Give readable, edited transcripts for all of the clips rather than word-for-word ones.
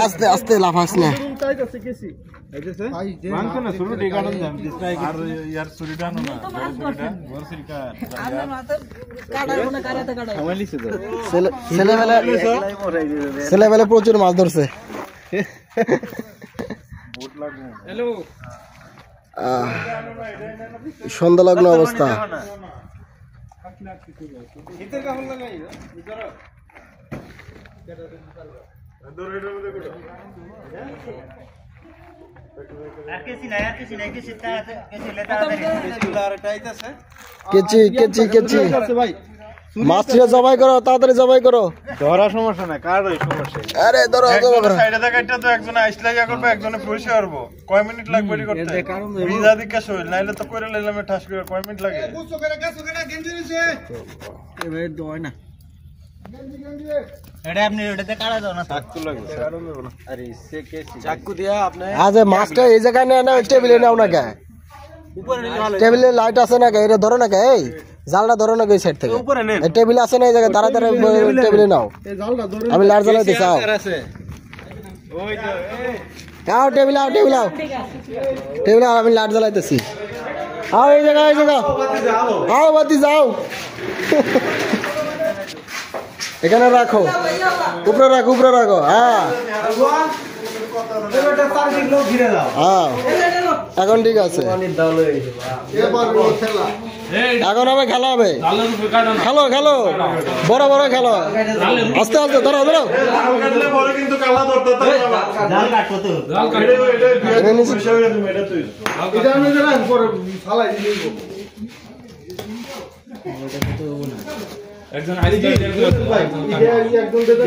আস্তে আস্তে লাফাস না ছেলেবেলা প্রচুর মাছ ধরছে। সন্ধ্যা লগ্ন অবস্থা। কেচি কেচি কেচি মাছটা জবাই করো, তাড়াতাড়ি জবাই করো। ধরা সমস্যা না, কার ওই সমস্যা? আরে ধরো ধরো। সাইডে থেকে এটা তো একজন আইসলা ইয়া করবে, একজনে পয়সা করব। কয় মিনিট লাগবে এডি করতে? ভিজা দিকা সইল নাইলে তো কইরা লইলাম ঠাস করে কয় মিনিট লাগে? বুঝছো করে গেছো কেন গেঞ্জি নিছে? এ ভাই দয় না। এটা আপনি এটাতে কাটা দাও না, চাকু লাগবে। কারণ দেব না। আরে সে কেসি চাকু দিয়া আপনি আজ মাছটা এই জায়গায় না, টেবিলে নাও না কে? উপরে নিলে ভালো। টেবিলে লাইট আছে না কে? এটা ধরো না কে? এই জালটা ধরো না এই সাইড থেকে। উপরে নেন। এই টেবিল আছে না এই জায়গায়, তাড়াতাড়ি টেবিলে নাও। এই জালটা ধরে আমি লাইট জ্বালাই দিছি। আও ওই তো আও টেবিল আও টেবিল আও টেবিল আও, আমি লাইট জ্বালাইতেছি। আও এই জায়গায়, এই জায়গা আও, বাতি যাও। এখানে রাখো, উপরে রাখো, উপরে রাখো। হ্যাঁ হ্যাঁ এখন ঠিক আছে। এখন হবে খেলা হবে। খেলো খেলো, বড় বড় খেলো, আস্তে আস্তে ধরো ধরো।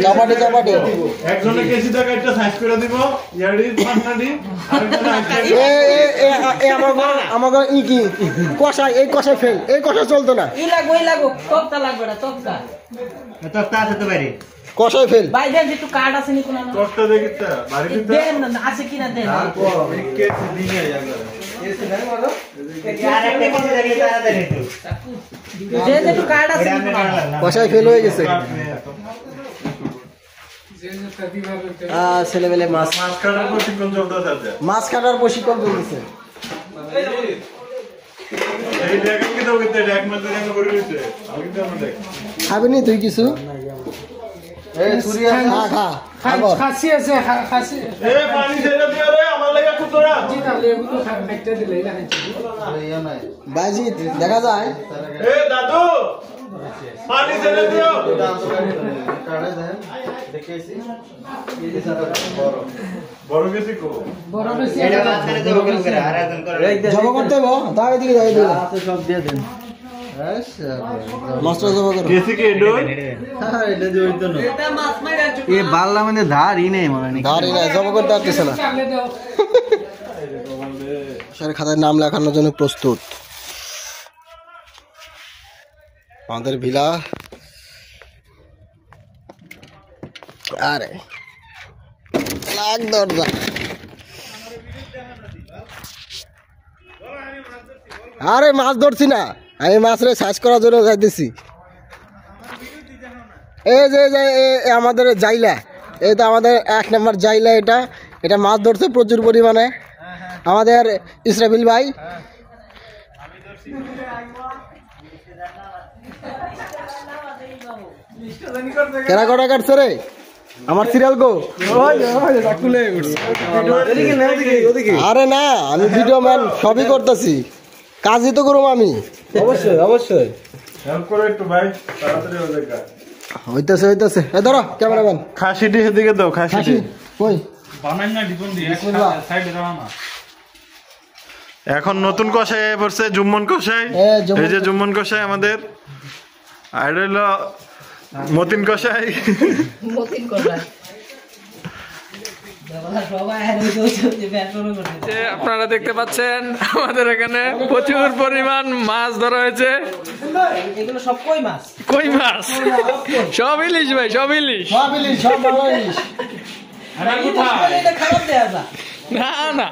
চাপাটে চাপাটে একজনে কেসি টাকা একটা সাইজ করে দিব, ইয়াড়ি পান্নাডি আমাকে ই কি কষাই, এই কষাই ফেল, এই কষা চলতো না। ই লাগো, ই লাগো, তক্তা লাগবে না, তক্তা। তক্তা আছে তো বাইরে। কষাই ফেল। ভাই দেন একটু কার্ড আছে নি কোনা? কষ্ট দেখিতা বাড়ি দিতে দেন না, আছে কিনা দেন। কেসি দিনে ইয়াগা কেসি নাই বলো আর একটা কিছু দেখলে তাড়াতাড়ি একটু। দেন একটু কার্ড আছে নি কোনা? কষাই ফেল হয়ে গেছে। ছেলেবেলে মাছ মাছ কাটার প্রশিক্ষণ চলতেছে আজ। মাছ কাটার প্রশিক্ষণ চলতেছে। এই দেখেন কি দাও কিতে এক মাস ধরে আমি করে দিতে আমি কিন্তু আমরা দেখ খাবিনি তুই কিছু? এই সুরিয়া খা খা খাবো। খাসি আছে, খাসি। এ পানি ছেড়ে দিও রে, আমার লাগা খুব তোরা জি না, লেবু তো খাইতে দিলেই না। বাজি দেখা যায়। এ দাদু পানি ছেড়ে দিও। বড় গেছি কো বড় বেশি এটা বাদ করে দেবো করে আর একজন করে। জমা করতে হবে। দাও এদিকে দাও, এদিকে সব দিয়ে দেন। মাছটা জমা করো। গেছি কি এডো এটা মাছ মাইরা এ বাল্লা মানে ধারই নেই মনে নেই। ধারি না, জমা করতে পারতেছে না। চালে দাও। স্যার খাতায় নাম লেখানোর জন্য প্রস্তুত। আমাদের ভিলা। আরে লাগ দরজা। আরে মাছ ধরছি না, আমি মাছরে সাইজ করার জন্য যাইতেছি। এই যে আমাদের জাইলা, এই তো আমাদের 1 নম্বর জাইলা। এটা এটা মাছ ধরছে প্রচুর পরিমাণে আমাদের ইসরাফিল ভাই। কেনা কটা কাটছে রে আমার সিরিয়াল গো? আরে না, আমি ভিডিও ম্যান, সবই করতেছি, কাজই তো করুম আমি। অবশ্যই অবশ্যই হেল্প করো একটু ভাই, তাড়াতাড়ি হয়ে যাক। হইতাছে হইতাছে। এ ধরো ক্যামেরাম্যান, খাসিটি এদিকে দাও। খাসিটি কই? এখন নতুন কষাই পড়ছে জুম্মন কষাই। এই যে জুম্মন কষাই আমাদের, আর হলো মতিন কষাই। আপনারা দেখতে পাচ্ছেন আমাদের এখানে প্রচুর পরিমাণ মাছ ধরা হয়েছে। এগুলো সব কই মাছ, কই মাছ সব ইলিশ ভাই, সব ইলিশ। এটা খারাপ দেয়া যা না না,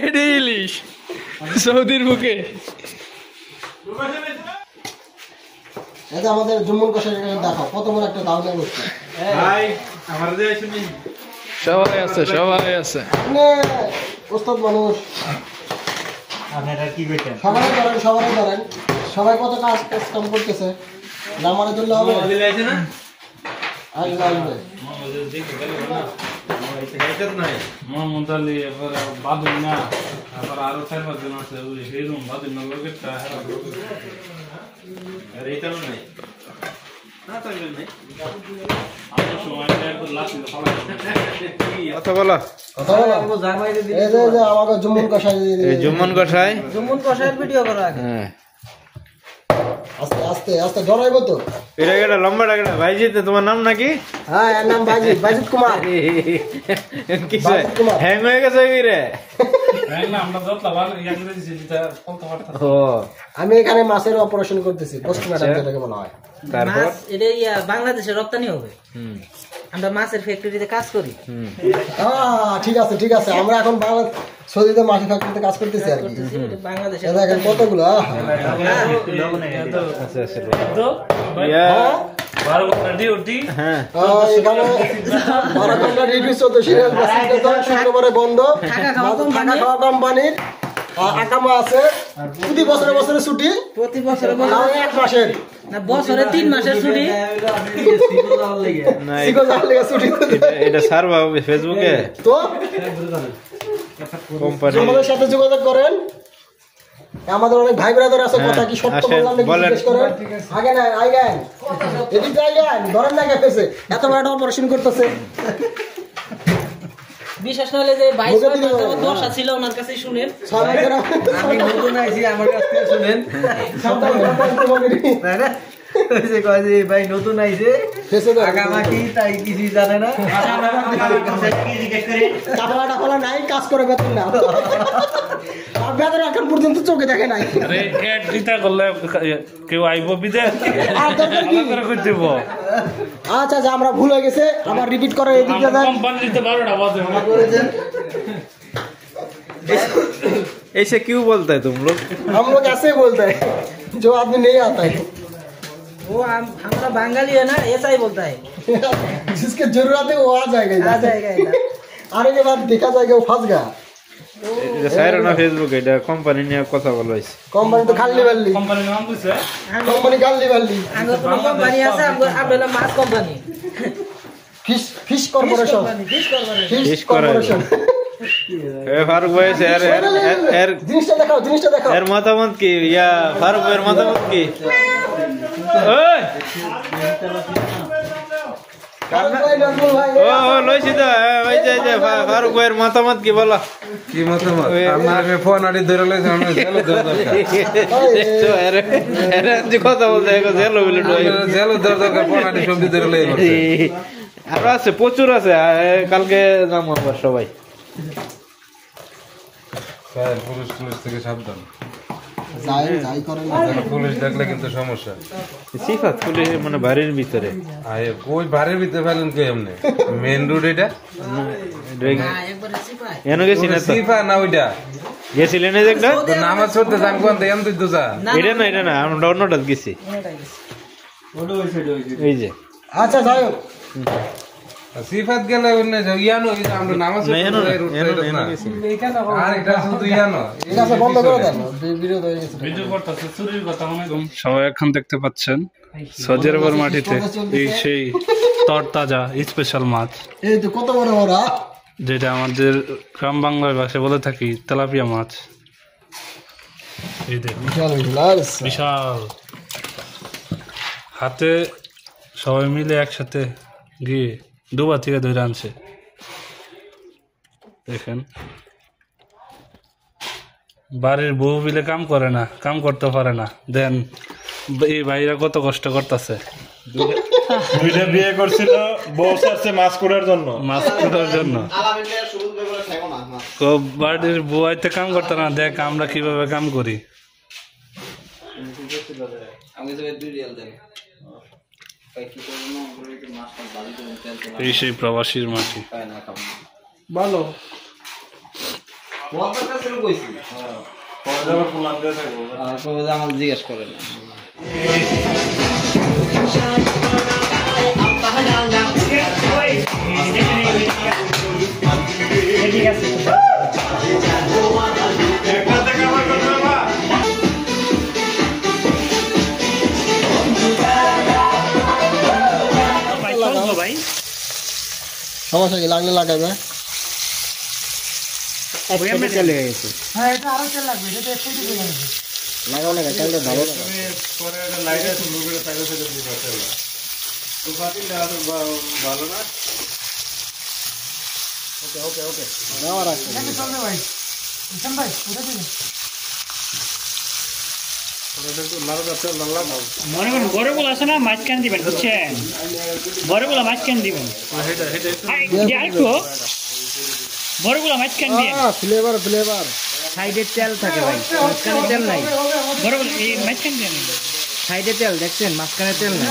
এটা ইলিশ সৌদির বুকে। এটা আমাদের জুম্মন কষাই দেখো কত বড় একটা দাওয়া করছে। সবাই আছে, সবাই আছে। ওস্তাদ মানুষ, আপনারা কি কইতেন? সবাই ধরেন, সবাই কত কাজ কাম করতেছে। নামারে ধরলে হবে কথা বলো। এই যে আমাকে জুম্মন কষাই, জুম্মন কষাই, জুমুন কষাইয়ের ভিডিও করো আগে। আস্তে আস্তে আস্তে ডরাইবো তো। এটা কেটা লম্বা ডাকটা ভাইজি, তোমার নাম নাকি? হ্যাঁ, এর নাম বাজিত কুমার। কিছু হ্যাং হয়ে গেছে কি রে? ও, আমি এখানে মাছের অপারেশন করতেছি, পোস্টমর্টম যেটাকে বলা হয়। তারপর মাছ এটা বাংলাদেশে রপ্তানি হবে। আমরা মাছের ফ্যাক্টরিতে কাজ করি। ঠিক আছে ঠিক আছে, আমরা এখন সৌদিতে মাছের ফ্যাক্টরিতে কাজ করতেছি আর কি। বাংলাদেশে এই দেখেন কতগুলো। হ্যাঁ, এখানে 12 ঘন্টা ডিউটি চলতে, সিরিয়াল শুক্রবারে বন্ধ। থাকা খাওয়া কোম্পানির আকামা আছে, প্রতি বছরে বছরে ছুটি, প্রতি বছর আর 1 মাসের না, বছরে 3 মাসের ছুটি। না সিকো যাওয়ার লেগে ছুটি। এটা সার্ভ হবে ফেসবুকে তো কোম্পানি। আমাদের সাথে যোগাযোগ করেন, আমাদের অনেক ভাই ব্রাদার আছে। কথা কি সত্য আসেন, বললাম নাকি বলেন। জিজ্ঞেস করেন। আগে না আইগান, এদিকে আইগান, ধরেন না গেছে এত বড় একটা অপারেশন করতেছে। বিশেষ না হলে যে 22 দশা ছিল ওনার কাছে শুনেন। আমি নতুন আইছি, আমার কাছ থেকে শুনেন। ভাই নতুন আইছে, আগামাকি তাই কিছু জানে না। কি জিজ্ঞেস করে? টাকা খোলা নাই, কাজ করে বেতন না। আর বেতন এখন পর্যন্ত চোখে দেখে নাই। কেউ আইব বিদেশ আর দরকার কি? আচ্ছা আচ্ছা, আমরা ভুল হয়ে গেছে, আবার রিপিট করে এদিকে দেন। কোম্পানিতে 12টা বাজে। ऐसे क्यों बोलता है तुम लोग? हम लोग ऐसे बोलते हैं, जो आदमी नहीं आता है, वो हमारा बंगाली है ना, ऐसा ही बोलता है। जिसके जरूरत है वो आ जाएगा आ जाएगा इधर। आने के बाद देखा जाएगा वो फंस गया। এটা সাইরো না ফেসবুকে, এটা কোম্পানি নিয়ে কথা বলাইছে। কোম্পানি তো খালি বাল্লি, কোম্পানির নাম দিছে কোম্পানি খালি বাল্লি। आगे কোনো কোম্পানি আছে, আমরা মাছ company, fish corporation, fish corporation. এ ফারুক ভাই স্যার, এর জিনিসটা দেখাও, জিনিসটা দেখাও। এর মতামত কি? ইয়া ফারুক ভাইয়ের মতামত কি? ওই ভাই, নাজমুল ভাই, ও লইছি তো, ওই যে ফারুক ভাইয়ের মতামত কি বলো? কি মতামত? আমার ফোন আড়ি ধরে লইছে, আমি জেলে ধরে দরকার। দেখছো এর যে কথা বলতে এখন জেলো বিলে জেলে ধরে দরকার, ফোন আড়ি সবজি ধরে লই। আরো আছে, প্রচুর আছে। কালকে যাবো আবার সবাই। পুলিশ থেকে সাবধান, যাই করেন, পুলিশ দেখলে কিন্তু সমস্যা। সিফাত পুলিশ মানে বাড়ির ভিতরে, ওই বাড়ির ভিতরে ফেলেন কে এমনি? মেন রোড এটা একবারে সিপাই। এনে গেছি না তো, সিফা না ওইটা গেছিলেন এই একটা তো নামাজ পড়তে যান কোন দেন তুই তো যা। এটা না আমরা অন্যটা গেছি। এই যে আচ্ছা যাই হোক, সিফাত গেলে অন্য ইয়ানো, এই যে আমরা নামাজ পড়তে যাই রোড সাইডে না। আর এটা শুধু ইয়ানো, ঠিক আছে, বন্ধ করে দেন, বিরোধ হয়ে গেছে। ভিডিও করতেছে চুরির কথা মনে কম। সবাই এখন দেখতে পাচ্ছেন সজেরবর মাটিতে এই সেই তরতাজা স্পেশাল মাছ, এই তো কত বড় বড়, যেটা আমাদের গ্রাম বাংলার ভাষায় বলে থাকি তেলাপিয়া মাছ। এই দেখুন বিশাল, হাতে সবাই মিলে একসাথে গিয়ে ডুবা থেকে ধরে আনছে। দেখেন বাড়ির বউ বিলে কাম করে না, কাম করতে পারে না, দেন এই ভাইরা কত কষ্ট করতেছে। দুইটা বিয়ে করছিল, বউ ছাড়ছে মাছ করার জন্য। মাছ করার জন্য বাড়ির বউ আইতে কাম করতে না, দেখ আমরা কিভাবে কাম করি। এই সেই প্রবাসীর মাটি। ভালো জিজ্ঞেস করেন সমস্যা কি লাগলে লাগাবে। চলে গেছে লাগাও না চালটা ভালো ভালো না। মনে করেন বড়গুলো আছে না, মাঝখান দিবেন, বুঝছেন? বড়গুলো মাঝখান দিবেন, আরেকটু বড়গুলো মাঝখান দিয়ে। ফ্লেভার ফ্লেভার সাইডে তেল থাকে ভাই, মাঝখানে তেল নাই। বড়গুলো এই মাঝখান দিয়ে সাইডে তেল দেখছেন, মাঝখানে তেল নাই।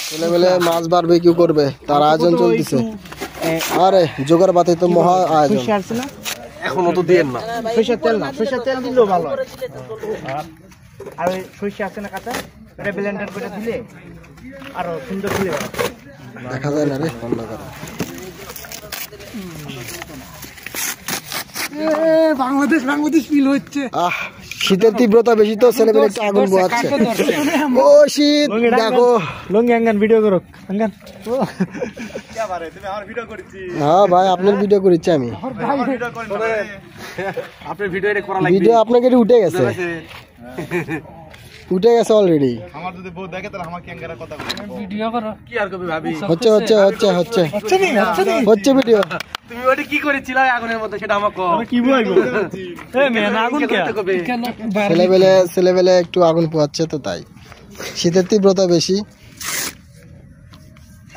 ছেলেবেলে মাছ বারবিকিউ করবে, তার আয়োজন চলতেছে। আরে জোগাড় বাতে তো মহা আয়োজন। এখনো তো দেন না সরিষার তেল, না সরিষার তেল দিলেও ভালো হয়। আর ওই সরিষা আছে না কাঁচা, এটা ব্লেন্ডার করে দিলে আরো সুন্দর ফ্লেভার দেখা যায় না রে বন্ধ করে। বাংলাদেশ বাংলাদেশ ফিল হচ্ছে। শীতের তীব্রতা বেশি তো ছেলেবেলে একটু আগুন পোয়াচ্ছে। ও শীত দেখো, লঙ্গি আঙ্গান ভিডিও করো আঙ্গান। হ্যাঁ ভাই আপনার ভিডিও করেছি আমি। আপনার ভিডিও এটা করা ভিডিও আপনাকে উঠে গেছে, উঠে গেছে অলরেডি। আমার যদি বউ দেখে তাহলে আমাকে ক্যাঙ্গারা কথা বলবে। ভিডিও করো কি আর কবি ভাবি? হচ্ছে হচ্ছে হচ্ছে হচ্ছে হচ্ছে ভিডিও। তুমি ওটা কি করেছিলে আগুনের মধ্যে সেটা আমাকে কি বলবো? এই মেন আগুন কে ছেলেবেলে একটু আগুন পোয়াচ্ছে তো তাই। শীতের তীব্রতা বেশি।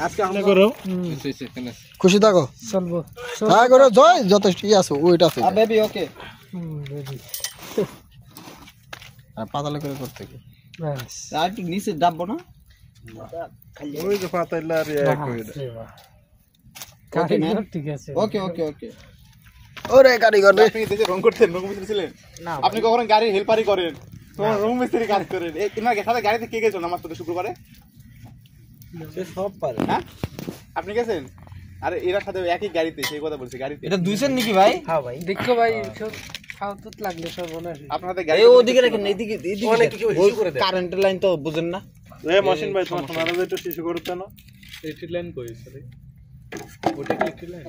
আজকে আমরা করো খুশি থাকো, চলবো হ্যাঁ করো জয় যথেষ্ট আছে ওইটা আছে। বেবি ওকে আর পাতালে করে করতে কি আর কি নিচে ডাববো না, ওই যে পাতাইলা আর এক হয়ে যায়। ঠিক আছে ওকে ওকে ওকে। ওরে কারিগর রে, আপনি দেশে রং করতেন, রং মিস্ত্রি ছিলেন? আপনি কখনো গাড়ির হেল্পারি করেন? তো রং মিস্ত্রি কাজ করেন। এই তোমার সাথে গাড়িতে কে গেছো আমার সাথে শুক্রবারে? সে সব পারে। হ্যাঁ আপনি গেছেন? আরে এরা সাথে একই গাড়িতে, সেই কথা বলছি। গাড়িতে এটা দুইছেন নাকি ভাই? হ্যাঁ ভাই দেখো ভাই সব খাওয়াতে লাগলে সব মনে আপনার সাথে গাড়ি এই ওদিকে রাখেন, এইদিকে অনেক কিছু কারেন্টের লাইন তো বুঝেন না। এ মশিন ভাই তোমার সোনারা একটু শিশু করতে না। ইলেকট্রিক লাইন কইছে রে, ওটা কি ইলেকট্রিক লাইন?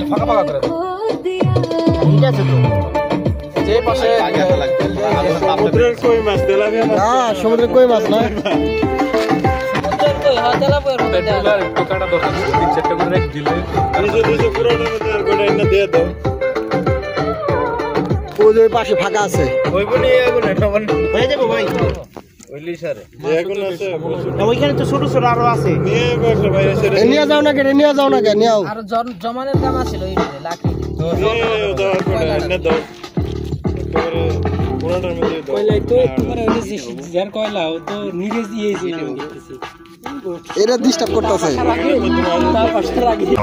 ফাঁকা ফাঁকা করে ঠিক আছে তো। যে পাশে সমুদ্রের কই মাছ, তেলাপিয়া মাছ। না সমুদ্রের কই মাছ না, পেট্রোলার টোকাটা দরকার, 3-4টা করে এক দিলে নিজে পুরোটার মধ্যে আর কোটা এনে দিয়ে দাও। ওই যে পাশে ফাঁকা আছে। ওই বলি এগুলো হয়ে যাবে ভাই। ওইলি স্যার এখন আছে ওইখানে তো ছোট ছোট আরো আছে, নিয়ে একটা ভাই এসে নিয়ে যাও না কে, নিয়ে যাও না কে, নিয়ে আর জমানের দাম আছে ওই লাখি দাও কোটা এনে দাও। একেবারে পুরোটার মধ্যে দাও। কয়লাই তো তোমার ওই যে যার কয়লা ও তো নিরেজ দিয়েছে আমি দেখতেছি এরা ডিস্টার্ব করতেছে।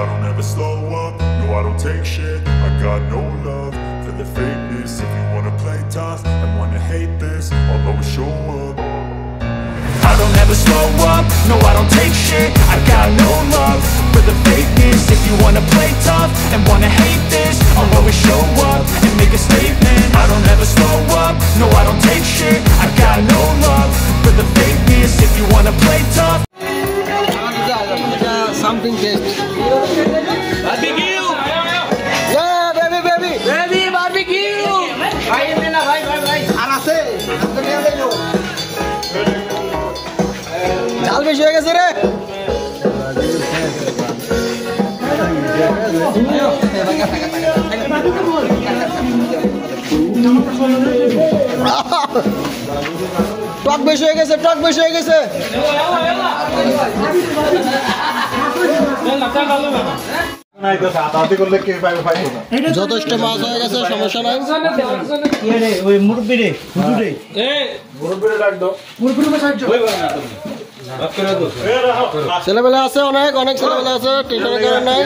I don't ever slow up, no I don't take shit. I got no love for the fakeness. If you wanna play tough and wanna hate this, I'll always show up. I don't ever slow up, no I don't take shit. I got no love for the fakeness. If you wanna play tough and wanna hate this, I'll always show up and make a statement. I don't ever slow up, no I don't বেশি হয়ে গেছে রে। টক বেশি হয়ে গেছে, টক বেশি হয়ে গেছে। যথেষ্ট মাছ হয়ে গেছে, সমস্যা নাই। ওই মুরব্বি রে ছেলেবেলা আছে, অনেক অনেক ছেলেবেলা আছে, টেনশনের কারণ নাই।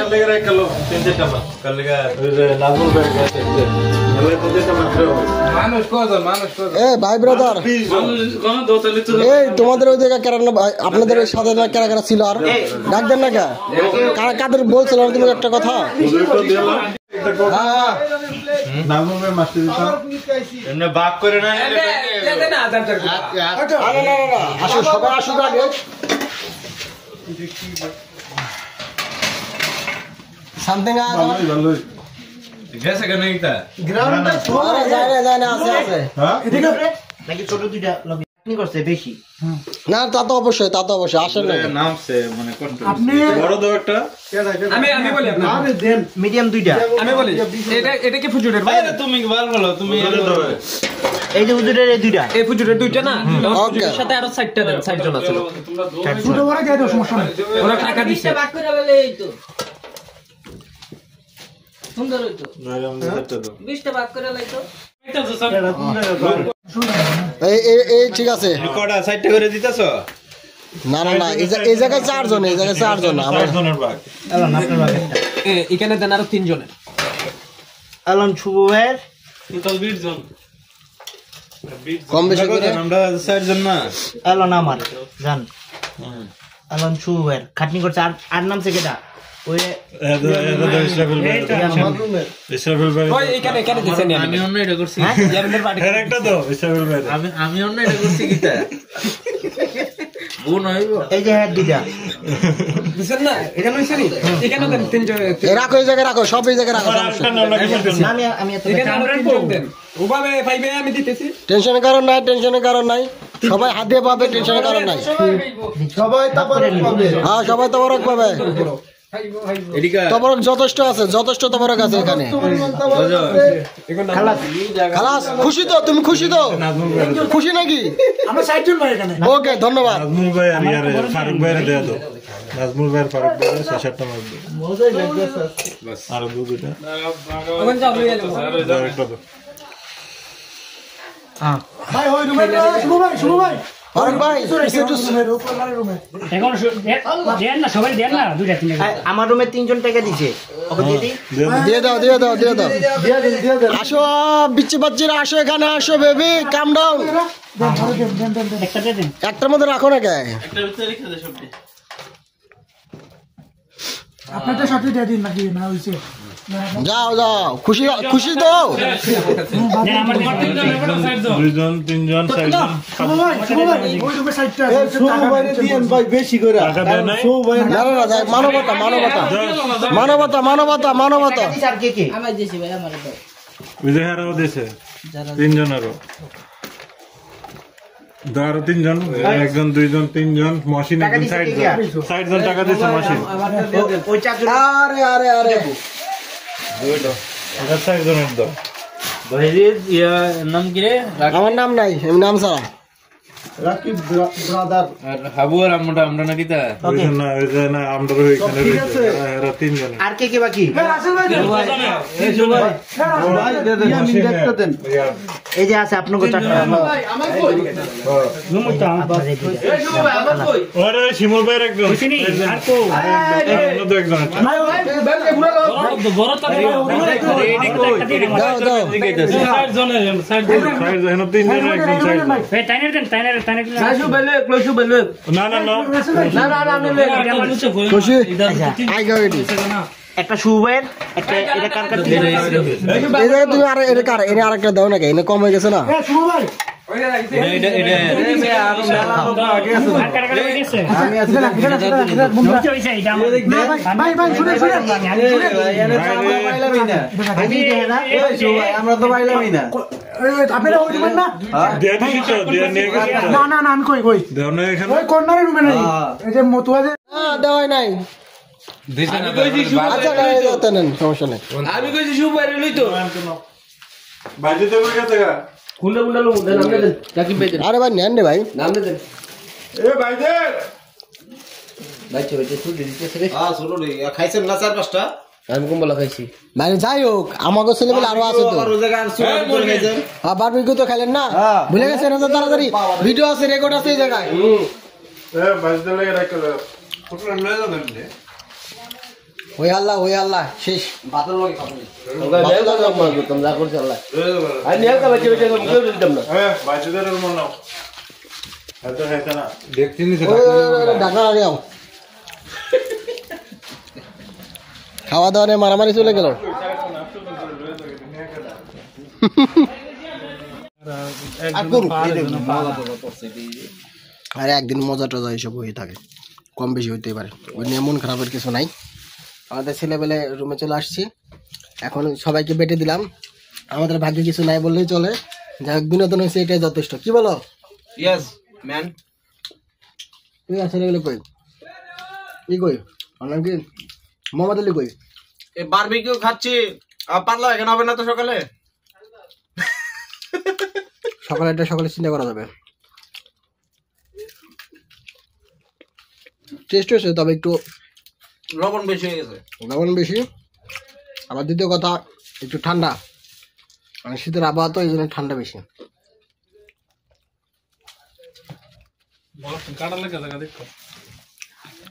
এ ভাই ব্রাদার, এই তোমাদের ওই জায়গা কেন, আপনাদের ওই সাথে কারা কারা ছিল আর ডাক দেন না কে? কাদের বলছিল তুমি একটা কথা? আসো সবাই আসুক আগে। সামথিং গেছে কেন এটা যায় না, আছে আছে নাকি ছোট দুইটা লগে করছে বেশি না, তা তো অবশ্যই, তা তো অবশ্যই আসেন না নামছে মানে কষ্ট আপনি বড় দাও একটা। আমি বলি আপনাকে দেন মিডিয়াম দুইটা আমি বলি এটা কি ফুজুরের ভাই? তুমি ভালো বলো তুমি এই যে হুজুরের এই দুইটা এই ফুজুরের দুইটা না, ওকে ফুজুরের সাথে আরো 60টা দেন, 60 জন আছে। ছোট বড় দিয়ে দাও, সমস্যা নাই। ওরা টাকা দিছে। সুন্দর হইতো 20টা ভাগ করে লাইতো। এই ঠিক আছে। কটা 60টা করে দিতেছো? না না না, এই জায়গায় 4 জন, এই জায়গায় 4 জন আমার। এখানে দেন আরো 3 জনের। আলম শুভের টোটাল 20 জন। কম বেশি করে আমরা 4 জন না। আলম আমার জান আলম শুভের খাটনি করছে। আর নাম থেকে দা ওই ওই এখানে দিছেন আমি অন্য এটা করছি। ইয়ারনের বাড়ি আমি অন্য এটা করছি কিটা বোন হইব। এই যে হ্যাঁ দুইটা দিছেন না, এখানে হইছে নি, এখানে দেন 3 জন। রাখো, এই জায়গায় রাখো, সব এই জায়গায় রাখো, আমি এত এখানে আরো 3 জন দেন। ওভাবে পাইবে আমি দিতেছি। টেনশনের কারণ নাই, টেনশনের কারণ নাই, সবাই হাত দিয়ে পাবে, টেনশনের কারণ নাই। সবাই তবরক পাবে, হ্যাঁ সবাই তবরক পাবে। তবরক যথেষ্ট আছে, যথেষ্ট তবরক আছে এখানে। খালাস, খুশি তো? তুমি খুশি তো? খুশি নাকি? আমরা 60 জন ভাই এখানে। ওকে, ধন্যবাদ। নাজমুল ভাই আর ইয়ারে ফারুক ভাইরে দেয়া দাও। নাজমুল ভাই আর ফারুক ভাইরে 6-7টা মাছ দাও। মজাই লাগতেছে বাস। আর দুইটা ওখানে যাও লইয়া যাও। একটা দাও। হ্যাঁ ভাই ওই রুমে শুভ ভাই ফারুক ভাই এখন দেন না, সবাই দেন না, দুইটা তিনটা। আমার রুমে 3 জন টাকা দিছে। ওকে দিয়ে দিই। দিয়ে দাও, দিয়ে দাও, দিয়ে দাও। আসো বিচ্ছি বাচ্চিরা, আসো এখানে, আসো বেবি, কাম ডাউন। একটা দিয়ে দেন। একটার মধ্যে রাখো না কে? একটার ভিতরে রেখে দে সবটি। আপনারটা সাথে দিয়ে দিন নাকি না হইছে? যাও যাও, খুশি খুশি তো? দেন আমার 2 জন 3 জন 4 জন বেশি করে টাকা দেয় নাই। না না না, মানবতা মানবতা মানবতা মানবতা মানবতা। আর কে কে আমার দিছি ভাই, আমার দাও। বিদেহারও দিছে 3 জনেরও। ধরো 3 জন, 1 জন 2 জন 3 জন, মশিন একজন 60 জন টাকা দিছে মশিন। ওই 4 জন। আরে আরে আরে এটা 60 জনের দাও। ভাইরির নাম কি রে? আমার নাম নাই, আমি নাম ছাড়া। রাকিব ব্রাদার আর হাবু আর আমরা নাকি তা? ওই যে না, ওই যে না, আমরা ওইখানে রয়েছে। এরা 3 জন। আর কে কে বাকি? এই যে আছে আপনাকে 4টা। ওরে শিমুল ভাইয়ের একজন। আর তো অন্য তো একজন আছে। বড় তো দাও দাও। 60 জনের 60 জন। 60 জন, 3 জন একজন 60 জন। এই টাইনার দেন, টাইনার দিন। না না না, খুশি আই গো এডি। একটা শুভের একটা এটা কার কার দিয়ে এই জায়গায় তুমি আর এটা কার, এনে আরেকটা দাও না কে? এনে কম হয়ে গেছে না? এটা আমি আছে মুক্তি হইছে এটা আমার। ভাই শুনে আমরা তো পাইলামই না। আপনারা ওই রুমের না দিয়ে দিছি তো দিয়ে নিয়ে গেছি তো না না না আমি কই দেও না এখানে ওই কর্নারের রুমে নাই এই যে মতুয়া যে দেওয়াই নাই আচ্ছা গাড়ি নেন সমস্যা নেই আমি কইছি শুভ বাইরে লই তো বাজে দেব গেছে গা কুন্ডা কুন্ডা লো দেন নাম দেন রাকিব ভাই দেন আরে ভাই নেন রে ভাই নাম দেন এ বাইদে বাইচে বাইচে তুই দিতে রে শুনো রে খাইছেন না চার পাঁচটা আমি কম বলা খাইছি মানে যাই হোক আমাকে ছেলেবেলা আরো আছে তো বারবিকিউ তো খেলেন না ভুলে গেছেন এত তাড়াতাড়ি ভিডিও আছে রেকর্ড আছে এই জায়গায় এ বাজে লাগে রাখো ফুটলা লয়ে যাবেন রে ওই আল্লাহ শেষ বাতল লাগে খাবো বাতল লাগে মারবো তোমরা করছ আল্লাহ আর নিয়া কা বাচ্চা বাচ্চা মুখে দিতাম না এ বাজেদার মন নাও এত হেতা না দেখছিনি ঢাকা আগে আও খাওয়া দাওয়া নিয়ে মারামারি চলে গেল আরে একদিন মজা টজা এইসব হয়ে থাকে কম বেশি হইতেই পারে ওই নিয়ে মন খারাপের কিছু নাই আমাদের ছেলেবেলে রুমে চলে আসছি এখন সবাইকে বেটে দিলাম আমাদের ভাগ্যে কিছু নাই বললেই চলে যাই হোক বিনোদন হয়েছে এটাই যথেষ্ট কি বলো ইয়েস ম্যান তুই ছেলেবেলে কই কি কই আমার কি মোহাম্মদ আলী কই এই বারবিকিউ খাচ্ছি পাতলা এখানে হবে না তো সকালে সকালে চিন্তা করা যাবে টেস্ট হয়েছে তবে একটু লবণ বেশি হয়ে গেছে লবণ বেশি আবার দ্বিতীয় কথা একটু ঠান্ডা মানে শীতের আবহাওয়া তো এই জন্য ঠান্ডা বেশি কাটা লেগে দেখো